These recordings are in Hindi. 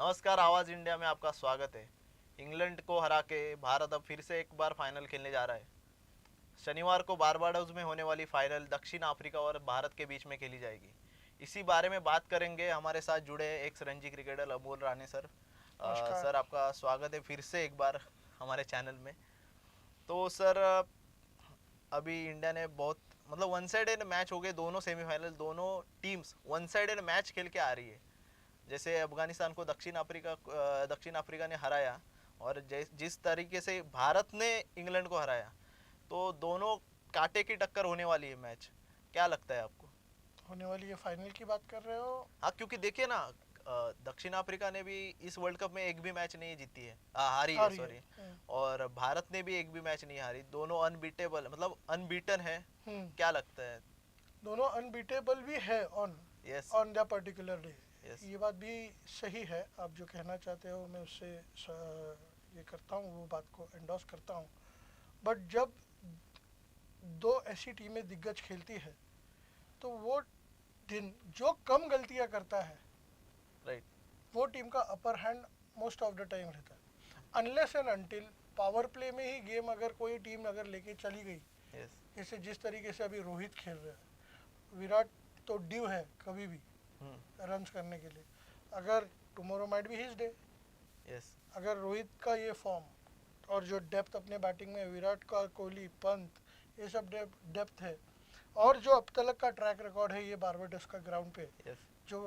नमस्कार, आवाज इंडिया में आपका स्वागत है। इंग्लैंड को हरा के भारत अब फिर से एक बार फाइनल खेलने जा रहा है। शनिवार को बारबाडोस में होने वाली फाइनल दक्षिण अफ्रीका और भारत के बीच में खेली जाएगी। इसी बारे में बात करेंगे। हमारे साथ जुड़े x Ranji cricketer Amol Rane sir. नमस्कार। सर, आपका स्वागत है फिर से एक बार हमारे चैनल में। तो सर, अभी इंडिया ने बहुत मतलब वन साइडेड मैच हो गए। दोनों सेमीफाइनल, दोनों टीम्स वन साइडेड मैच खेल के आ रही है। जैसे अफगानिस्तान को दक्षिण अफ्रीका ने हराया, और जिस तरीके से भारत ने इंग्लैंड को हराया, तो दोनों कांटे की टक्कर होने वाली है मैच। क्या लगता है आपको? होने वाली ये फाइनल की बात कर रहे हो? हाँ, क्योंकि देखिए ना, दक्षिण अफ्रीका ने भी इस वर्ल्ड कप में एक भी मैच नहीं जीती है, हारी है, हारी है। सॉरी। और भारत ने भी एक भी मैच नहीं हारी। दोनों अनबीटेबल, मतलब अनबीटन है। हम्म। क्या लगता है? दोनों अनबीटेबल भी है on yes. On the particular day. Yes. ये बात भी सही है। आप जो कहना चाहते हो मैं उससे ये करता हूँ, वो बात को एंडोर्स करता हूँ। बट जब दो ऐसी टीमें दिग्गज खेलती है तो वो दिन जो कम गलतियाँ करता है राइट। वो टीम का upper hand most of the time रहता है। Unless and until power play में ही गेम अगर कोई टीम अगर लेके चली गई, यस। जैसे जिस तरीके से अभी रोहित खेल रहे हैं, विराट तो ड्यू है कभी भी हम्म। रन्स करने के लिए। अगर tomorrow might be his day, yes. अगर रोहित का ये फॉर्म और जो डेप्थ अपने बैटिंग में विराट का, कोहली, पंत, ये सब डेप्थ है, और जो अब तक का ट्रैक रिकॉर्ड है ये बारबाडोस का ग्राउंड पे, यस। जो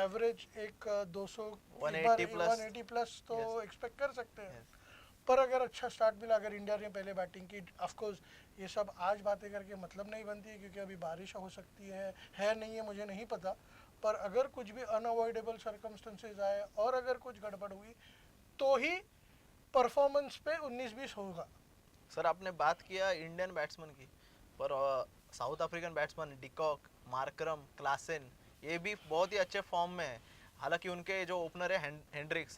एवरेज एक 200 एक बार 180 प्लस। 180 प्लस तो यस। एक्सपेक्ट कर सकते हैं। यस। पर अगर अच्छा स्टार्ट मिला, अगर इंडिया ने पहले बैटिंग की, ऑफकोर्स ये सब आज बातें करके मतलब नहीं बनती है क्योंकि अभी बारिश हो सकती है नहीं है मुझे नहीं पता। पर अगर कुछ भी अनअवॉइडेबल सर्कमस्टेंसेज आए और अगर कुछ गड़बड़ हुई तो ही परफॉर्मेंस पे 19-20 होगा। सर, आपने बात किया इंडियन बैट्समैन की, पर south African batsman de Kock, Markram, Klaasen, ये भी बहुत ही अच्छे फॉर्म में है। हालांकि उनके जो ओपनर है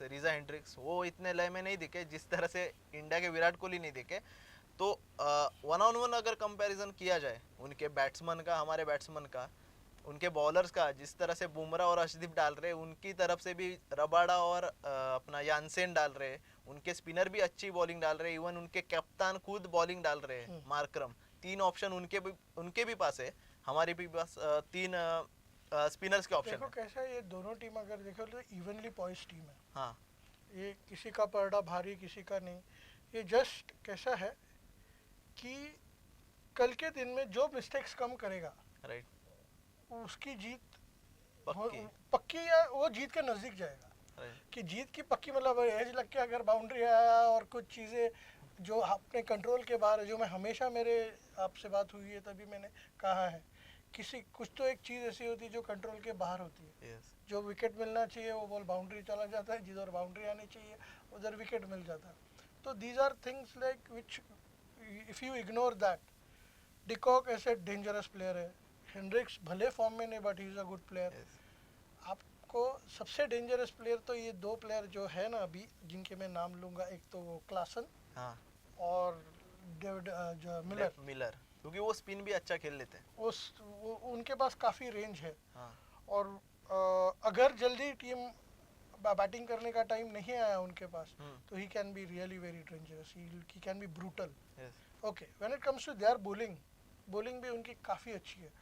रीजा हेंड्रिक्स, वो इतने लय में नहीं दिखे जिस तरह से इंडिया के विराट कोहली नहीं दिखे। तो वन ऑन वन अगर कंपैरिजन किया जाए उनके बैट्समैन का, हमारे बैट्समैन का, उनके बॉलर्स का, जिस तरह से बुमराह और अर्शदीप डाल रहे हैं, उनकी तरफ से भी रबाडा और अपना यानसेन डाल रहे हैं। उनके स्पिनर भी अच्छी बॉलिंग डाल रहे हैं। इवन उनके कप्तान खुद बॉलिंग डाल रहे हैं, मार्करम। तीन ऑप्शन उनके भी पास है। हमारे भी पास तीन स्पिनर्स के ऑप्शन देखो है। कैसा है, ये दोनों टीम अगर देखो तो इवनली पॉइस टीम है। हाँ। ये किसी का पलड़ा भारी किसी का नहीं। ये जस्ट कैसा है कि कल के दिन में जो मिस्टेक्स कम करेगा राइट। उसकी जीत पक्की। पक्की, या वो जीत के नज़दीक जाएगा। राइट। कि जीत की पक्की मतलब एज लग के अगर बाउंड्री आया और कुछ चीज़ें जो अपने कंट्रोल के बाहर है, जो मैं हमेशा मेरे आपसे बात हुई है तभी मैंने कहा है, किसी कुछ तो एक चीज़ ऐसी होती है जो कंट्रोल के बाहर होती है। यस। जो विकेट मिलना चाहिए वो बॉल बाउंड्री चला जाता है, जिधर बाउंड्री आनी चाहिए उधर विकेट मिल जाता है। तो these are things like which if you ignore that, de Kock ऐसे डेंजरस प्लेयर है। हेंड्रिक्स भले फॉर्म में नहीं but he is a good player. Yes. आपको सबसे डेंजरस प्लेयर तो ये दो प्लेयर जो है ना अभी जिनके मैं नाम लूँगा, एक तो वो क्लासन हाँ। और डेविड जो मिलर। मिलर, क्योंकि वो स्पिन भी अच्छा खेल लेते हैं। उनके पास काफ़ी रेंज है। हाँ। और अगर जल्दी टीम बैटिंग करने का टाइम नहीं आया उनके पास हम्म। तो he can be really very dangerous, he can be brutal. Yes. Okay, when it comes to their bowling, bowling भी उनकी काफ़ी अच्छी है।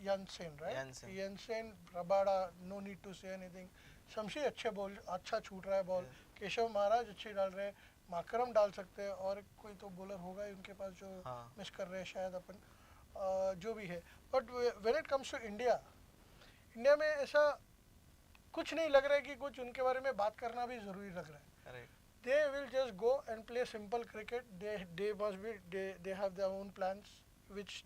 Jansen, right, Jansen. Jansen, Rabada, no need to say anything. Shamsi अच्छे बॉल, अच्छा छूट रहा है बॉल। यस। केशव महाराज अच्छी डाल रहे हैं। माकरम डाल सकते हैं, और कोई तो बॉलर होगा ही उनके पास जो हाँ। मिस कर रहे हैं शायद अपन, जो भी है। But when it comes to India, India में ऐसा कुछ नहीं लग रहा है कि कुछ उनके बारे में बात करना भी ज़रूरी लग रहा है। Right. They will just go and play simple cricket. They have their own plans which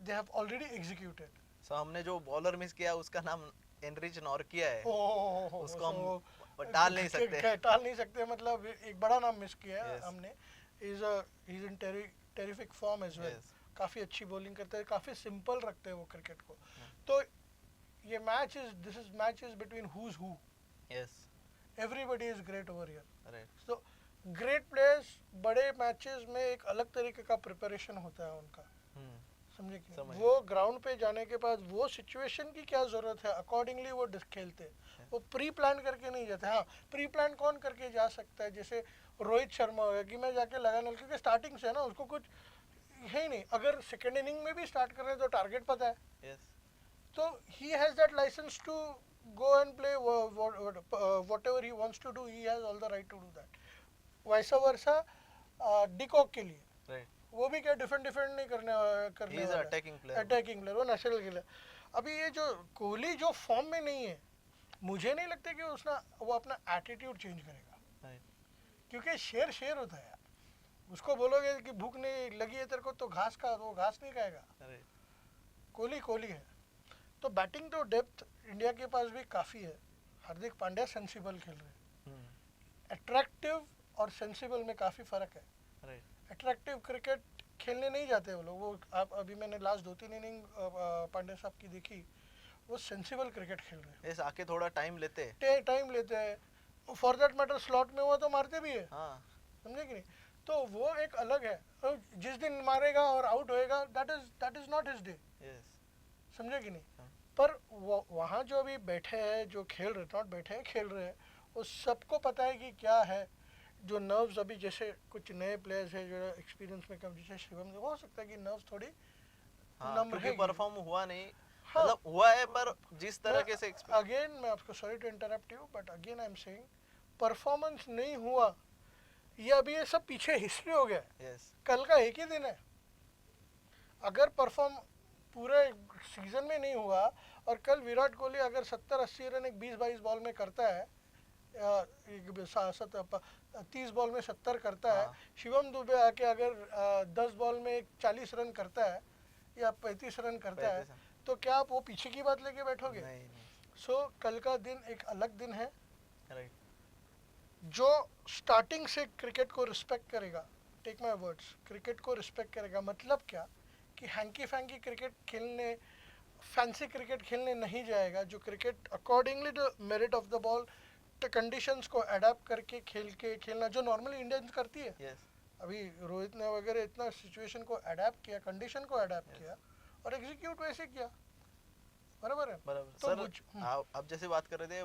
they have already executed. सो हमने जो बॉलर मिस किया उसका नाम एनरिच नॉर्किया है। Oh, उसको so हम टाल नहीं सकते। टाल नहीं सकते, मतलब एक बड़ा नाम मिस किया है यस। हमने। He's in terrific form as well. Yes. काफ़ी अच्छी बॉलिंग करते हैं, काफ़ी सिंपल रखते हैं वो क्रिकेट को। तो ये match is between whose who. Yes. Everybody is great over here. Right. तो ग्रेट प्लेयर्स बड़े मैचेस में एक अलग तरीके का प्रिपरेशन होता है उनका। समझे कि समझ वो ग्राउंड पे जाने के बाद वो सिचुएशन की क्या ज़रूरत है, अकॉर्डिंगली वो खेलते हैं। वो प्री प्लान करके नहीं जाते। हाँ, प्री प्लान कौन करके जा सकता है, जैसे रोहित शर्मा हो गया कि मैं जाके लगाने, क्योंकि स्टार्टिंग से है ना, उसको कुछ है ही नहीं। अगर सेकेंड इनिंग में भी स्टार्ट कर रहे हैं तो टारगेट पता है, यस तो he has that license to go and play whatever he wants to do. He has all the right to do that. वैसा वर्षा डिकॉक के लिए, राइट, वो भी क्या डिफेंड डिफेंड नहीं करने ही करने इज वाला अटैकिंग है, प्लेयर। अटैकिंग प्लेयर, वो नेशनल खेला। अभी ये जो कोहली जो फॉर्म में नहीं है, मुझे नहीं लगता कि उसना वो अपना एटीट्यूड चेंज करेगा, राइट, क्योंकि शेर शेर होता है यार। उसको बोलोगे कि भूख नहीं लगी है तेरे को तो घास खा, तो वो घास नहीं खाएगा। राइट, कोहली कोहली है। तो बैटिंग तो डेप्थ इंडिया के पास भी काफ़ी है। हार्दिक पांड्या सेंसिबल खेल रहे हैं। अट्रैक्टिव और सेंसिबल में काफ़ी फ़र्क है। राइट, अट्रैक्टिव क्रिकेट खेलने नहीं जाते वो लोग। वो आप अभी मैंने लास्ट 2-3 इनिंग पांड्या साहब की देखी, वो सेंसिबल क्रिकेट खेल रहे हैं। यस, आके थोड़ा टाइम लेते हैं। टाइम लेते हैं, फॉर दैट मैटर स्लॉट में हुआ तो मारते भी है, हाँ, समझे कि नहीं। तो वो एक अलग है। और जिस दिन मारेगा और आउट होएगा, that is not his day, yes, समझे कि नहीं। हाँ, पर वहाँ जो अभी बैठे हैं, जो खेल रहे, नॉट बैठे हैं, खेल रहे हैं, वो सबको पता है कि क्या है। जो नर्व्स अभी जैसे कुछ नए प्लेयर्स हैं जो एक्सपीरियंस में कम, जैसे शिवम, हो सकता है कि नर्व्स थोड़ी हाँ, नम क्योंकि रहेगी। परफॉर्म हुआ नहीं, हाँ, मतलब हुआ है पर जिस मैं तरह से expect- अगेन, मैं आपको sorry to interrupt you, but again I am saying performance नहीं हुआ, ये अभी ये सब पीछे हिस्ट्री हो गया है। यस, कल का एक ही दिन है। अगर परफॉर्म पूरे सीजन में नहीं हुआ, और कल विराट कोहली अगर 70-80 रन एक 20-22 बॉल में करता है, 30 बॉल में 70 करता है, हाँ, शिवम दुबे आके अगर 10 बॉल में 40 रन करता है या 35 रन करता है, 35, तो क्या आप वो पीछे की बात लेके बैठोगे? नहीं नहीं, सो कल का दिन एक अलग दिन है। राइट, जो स्टार्टिंग से क्रिकेट को रिस्पेक्ट करेगा, टेक माय वर्ड्स, क्रिकेट को रिस्पेक्ट करेगा, मतलब क्या कि हैंकी फैंकी क्रिकेट खेलने, फैंसी क्रिकेट खेलने नहीं जाएगा। जो cricket accordingly the merit of the ball, the conditions को अडेप्ट करके खेलना, जो नॉर्मली इंडियंस करती है। यस, अभी रोहित ने वगैरह इतना सिचुएशन को अडेप्ट किया, कंडीशन को अडेप्ट यस, किया और एग्जीक्यूट वैसे किया, बराबर है। बराबर। तो सर, मुझ आप जैसे बात कर रहे थे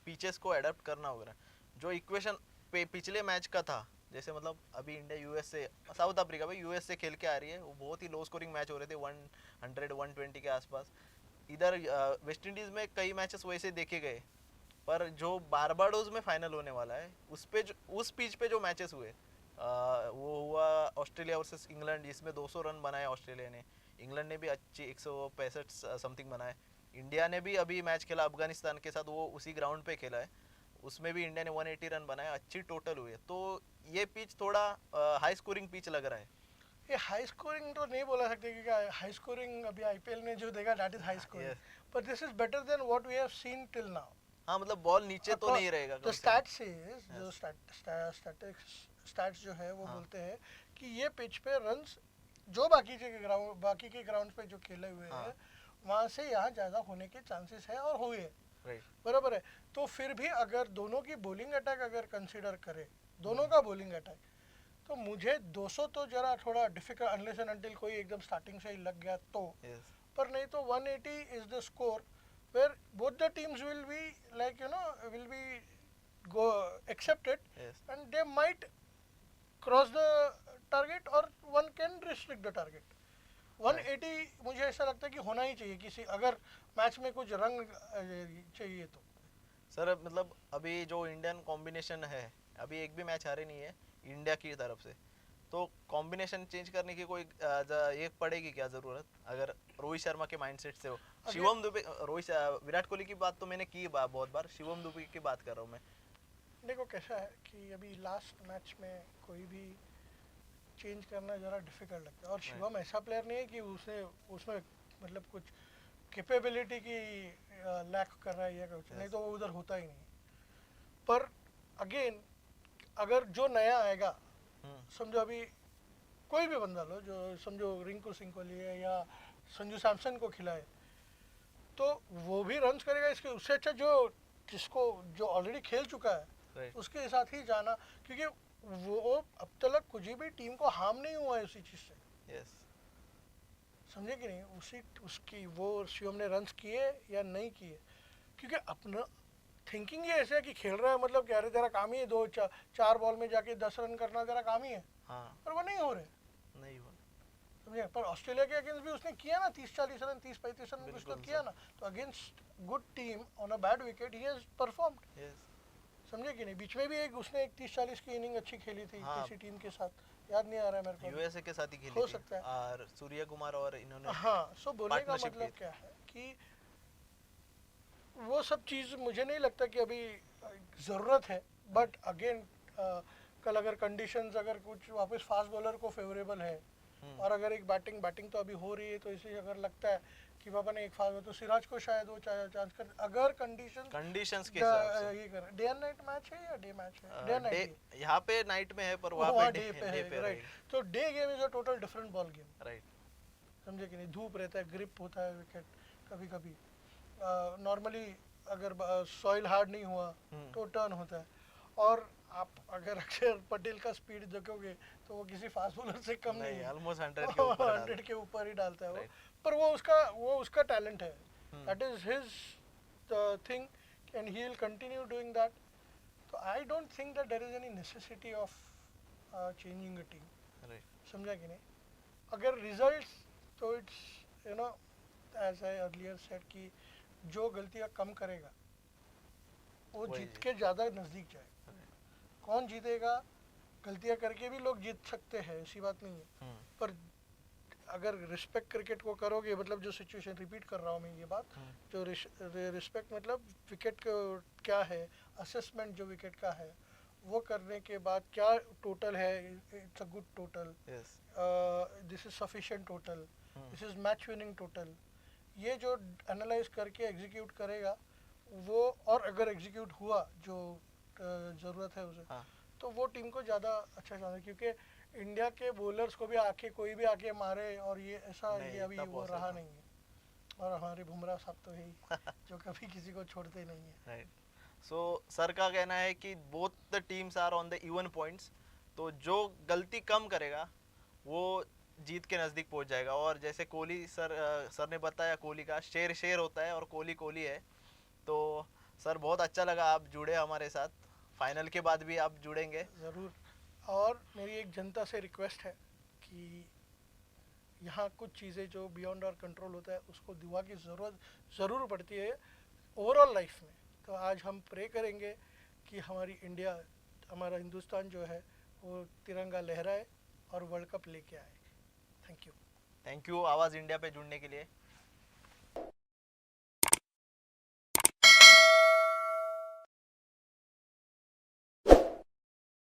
पिचेस को अडेप्ट करना वगैरह, जो इक्वेशन पे पिछले मैच का था, जैसे मतलब अभी इंडिया यूएस से, साउथ अफ्रीका भाई यूएस से खेल के आ रही है, वो बहुत ही लो स्कोरिंग मैच हो रहे थे, 100 120 के आसपास। इधर वेस्ट इंडीज में कई मैचेस वैसे देखे गए, पर जो बारबाडोज में फाइनल होने वाला है उस पे उस पिच पे जो मैचेस हुए, वो हुआ ऑस्ट्रेलिया वर्सेस इंग्लैंड, जिसमें 200 रन बनाए ऑस्ट्रेलिया ने, इंग्लैंड ने भी अच्छी 165 समथिंग बनाए। इंडिया ने भी अभी मैच खेला अफगानिस्तान के साथ, वो उसी ग्राउंड पे खेला है, उसमें भी इंडिया ने 180 रन बनाए, अच्छी टोटल हुई है। तो ये पिच थोड़ा हाई स्कोरिंग पिच लग रहा है। ये हाई स्कोरिंग तो नहीं बोला सकते, क्योंकि हाई स्कोरिंग अभी आईपीएल में जो देखा, that is high scoring, yes, but this is better than what we have seen till now. हाँ, मतलब बॉल नीचे तो नहीं रहेगा जो कम से कम। स्टैट्स इज, जो यस, स्टैट्स जो है वो हाँ, बोलते हैं कि ये पिच पे रन्स जो बाकी के ग्राउंड पे जो खेले हुए हाँ, हैं, वहाँ से यहाँ ज़्यादा होने के चांसेस है और हुए हैं, राइट, बराबर है। तो फिर भी अगर दोनों की बॉलिंग अटैक अगर कंसीडर करें, दोनों का बॉलिंग अटैक, तो मुझे 200 तो जरा थोड़ा डिफिकल्ट, अनलेस एंड अनटिल कोई एकदम स्टार्टिंग से ही लग गया तो। यस, पर नहीं तो 180 is the score where both the teams will be like, will be go accepted, yes, and they might cross the target or one can restrict the target. 180 मुझे ऐसा लगता है कि होना ही चाहिए किसी, अगर मैच में कुछ रंग चाहिए तो। सर मतलब अभी जो इंडियन कॉम्बिनेशन है, अभी एक भी मैच हारे नहीं है इंडिया की तरफ से, तो कॉम्बिनेशन चेंज करने की कोई एक पड़ेगी क्या ज़रूरत, अगर रोहित शर्मा के माइंडसेट से हो? शिवम दुबे, विराट कोहली की बात तो मैंने की बहुत बार, शिवम दुबे की बात कर रहा हूँ मैं। देखो कैसा है कि अभी लास्ट मैच में कोई भी चेंज करना ज़रा डिफिकल्ट लगता है, और शिवम ऐसा प्लेयर नहीं है कि उसने उसमें मतलब कुछ कैपेबिलिटी की लैक कर रहा है या कुछ, नहीं तो वो उधर होता ही नहीं। पर अगेन, अगर जो नया आएगा, समझो अभी कोई भी बंदा लो, जो समझो रिंकू सिंह को लिए या संजू सैमसन को खिलाए, तो वो भी रन्स करेगा। इसके उससे अच्छा जो जिसको जो ऑलरेडी खेल चुका है राइट, उसके साथ ही जाना, क्योंकि वो अब तक कुछ भी टीम को हार्म नहीं हुआ है उसी चीज़ से। यस, समझे कि नहीं, उसी उसकी वो शिवम ने रन्स किए या नहीं किए, क्योंकि अपना थिंकिंग ये ऐसे है कि खेल रहा है मतलब क्या, तेरा काम ही है चार बॉल में जाके 10 रन करना तेरा काम ही है, हाँ पर वो नहीं हो रहे। नहीं हुआ। समझे, पर ऑस्ट्रेलिया के अगेंस्ट भी उसने किया ना 30-40 रन, 30-35 रन कुछ तो बिल्कुल किया सर। ना, तो against good team on a bad wicket he has performed. Yes. समझे कि नहीं, बीच में भी एक उसने एक 30-40 की इनिंग अच्छी खेली थी हाँ किसी टीम के साथ, याद नहीं आ रहा है मेरे को अभी। यूएसए के साथ ही खेली हो थी, सकता है। और सूर्य कुमार और इन्होंने हाँ, सो बोलने का पार्टनरशिप की मतलब थी। क्या है कि वो सब चीज़ मुझे नहीं लगता कि अभी ज़रूरत है, बट अगेन कल अगर कंडीशंस अगर कुछ वापस फास्ट बॉलर को फेवरेबल है, और अगर एक बैटिंग तो अभी हो रही है, तो इसलिए अगर लगता है कि पापा ने एक फास्ट, तो सिराज को शायद वो चांस कर, अगर कंडीशन कंडीशंस के हिसाब से। ये कर, डे एंड नाइट मैच है या डे मैच है, डे एंड डे, नाइट ही यहाँ पे नाइट में है, पर है, वहाँ पे वहाँ डे डे पे डे है, पे राइट। रहेगी। तो day game is a total different ball game. Right. समझे कि नहीं, धूप रहता है, ग्रिप होता है विकेट, कभी कभी नॉर्मली अगर सॉइल हार्ड नहीं हुआ तो टर्न होता है, और आप अगर अक्षर पटेल का स्पीड देखोगे तो वो किसी फास्ट बॉलर से कम नहीं नहीं, है, ऑलमोस्ट 100 के ऊपर डाल। 100 के ऊपर ही डालता है वो। राइट। पर वो उसका टैलेंट है, that is his thing, and he will continue doing that. तो I don't think that there is any necessity of changing a team. Right. समझा कि नहीं, अगर रिजल्ट्स, तो it's you know as I earlier said कि जो गलतियां कम करेगा वो वही जीत जी। के ज़्यादा नज़दीक जाएगा। कौन जीतेगा, गलतियां करके भी लोग जीत सकते हैं, ऐसी बात नहीं है, पर अगर रिस्पेक्ट क्रिकेट को करोगे, मतलब जो सिचुएशन रिपीट कर रहा हूँ मैं ये बात, जो रिस्पेक्ट मतलब विकेट को क्या है, असेसमेंट जो विकेट का है वो करने के बाद क्या टोटल है, it's a good total, yes. This is sufficient total, this is match winning total, ये जो एनालाइज करके एग्जीक्यूट करेगा वो, और अगर एग्जीक्यूट हुआ जो ज़रूरत है उसे, हाँ तो वो टीम को ज़्यादा अच्छा चांस है, क्योंकि इंडिया के बॉलर्स को भी आके कोई भी आके मारे और ये ऐसा नहीं ये अभी इतना वो रहा पॉसिबल। नहीं है। और हमारे बुमराह साहब तो है ही जो कभी किसी को छोड़ते नहीं है। राइट। सो सर का कहना है कि both the teams are on the even points, तो जो गलती कम करेगा वो जीत के नज़दीक पहुंच जाएगा। और जैसे कोहली सर ने बताया, कोहली का शेर शेर होता है और कोहली कोहली है। तो सर बहुत अच्छा लगा आप जुड़े हमारे साथ, फाइनल के बाद भी आप जुड़ेंगे। ज़रूर। और मेरी एक जनता से रिक्वेस्ट है कि यहाँ कुछ चीज़ें जो बियॉन्ड और कंट्रोल होता है उसको दुआ की ज़रूरत ज़रूर पड़ती है ओवरऑल लाइफ में। तो आज हम प्रे करेंगे कि हमारी इंडिया, हमारा हिंदुस्तान जो है वो तिरंगा लहराए और वर्ल्ड कप लेके आए। Thank you. थैंक यू आवाज़ इंडिया पे जुड़ने के लिए।